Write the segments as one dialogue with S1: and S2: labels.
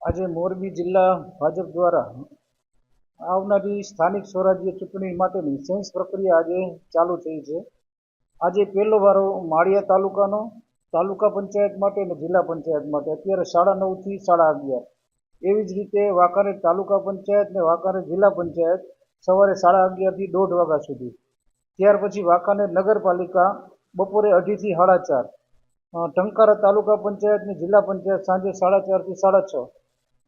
S1: આજે મોરબી જિલ્લા ભાજપ દ્વારા આવનારી સ્થાનિક સ્વરાજ્ય ચૂંટણી માટેની સેન્સ પ્રક્રિયા આજે ચાલુ થઈ છે. આજે પહેલો વારો માળિયા તાલુકાનો તાલુકા પંચાયત માટે અને જિલ્લા પંચાયત માટે અત્યારે 9:30 થી 11:30. એવી જ રીતે વાંકાનેર તાલુકા પંચાયત અને વાંકાનેર જિલ્લા પંચાયત સવારે 11:30 થી 1:30 વાગ્યા સુધી. ત્યાર પછી વાંકાનેર નગરપાલિકા બપોરે 2:30 થી 4:30. ટંકારા તાલુકા પંચાયત અને જિલ્લા પંચાયત સાંજે 4:30 થી 6:30.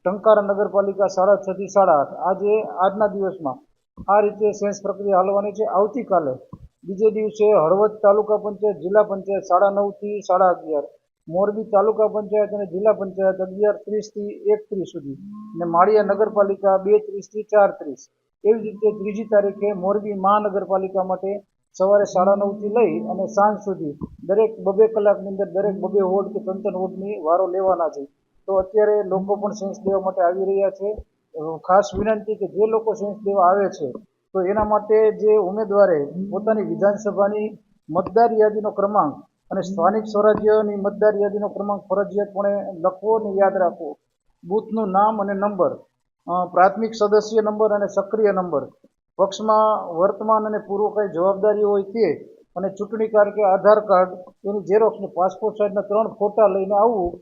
S1: ટંકારા નગરપાલિકા 6:30 થી 8:30. આજના દિવસમાં આ રીતે સેન્સ પ્રક્રિયા હાલવાની છે. આવતીકાલે બીજે દિવસે હળવદ તાલુકા પંચાયત જિલ્લા પંચાયત 9:30 થી 11:30. મોરબી તાલુકા પંચાયત અને જિલ્લા પંચાયત 11:30 થી 1:30 સુધી અને માળિયા નગરપાલિકા 2:30 થી 4:30. એવી રીતે ત્રીજી તારીખે મોરબી મહાનગરપાલિકા માટે સવારે 9:30 થી લઈ અને સાંજ સુધી દરેક 2-2 કલાકની અંદર દરેક 2-2 વોર્ડ કે 3-3 વોર્ડની વારો લેવાના છે. તો અત્યારે લોકો પણ સેન્સ દેવા માટે આવી રહ્યા છે. ખાસ વિનંતી કે જે લોકો સેન્સ દેવા આવે છે તો એના માટે જે ઉમેદવારે પોતાની વિધાનસભાની મતદાર યાદીનો ક્રમાંક અને સ્થાનિક સ્વરાજ્યની મતદાર યાદીનો ક્રમાંક ફરજિયાતપણે લખવો અને યાદ રાખવો. બૂથનું નામ અને નંબર, પ્રાથમિક સદસ્ય નંબર અને સક્રિય નંબર, પક્ષમાં વર્તમાન અને પૂર્વ કઈ જવાબદારી હોય તે, અને ચૂંટણી કાર્ડ કે આધાર કાર્ડ એની ઝેરોક્ષ ને પાસપોર્ટ સાઇઝના 3 ફોટા લઈને આવવું.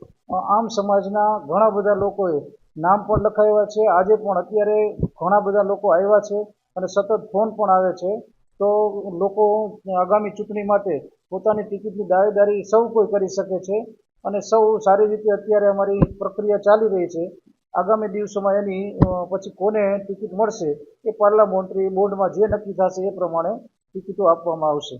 S1: આમ સમાજના ઘણા બધા લોકોએ નામ પણ લખાવ્યા છે. આજે પણ અત્યારે ઘણા બધા લોકો આવ્યા છે અને સતત ફોન પણ આવે છે. તો લોકો આગામી ચૂંટણી માટે પોતાની ટિકિટની દાવેદારી સૌ કોઈ કરી શકે છે અને સૌ સારી રીતે અત્યારે અમારી પ્રક્રિયા ચાલી રહી છે. આગામી દિવસોમાં એની પછી કોને ટિકિટ મળશે એ પાર્લામેન્ટરી બોર્ડમાં જે નક્કી થશે એ પ્રમાણે ટિકિટો આપવામાં આવશે.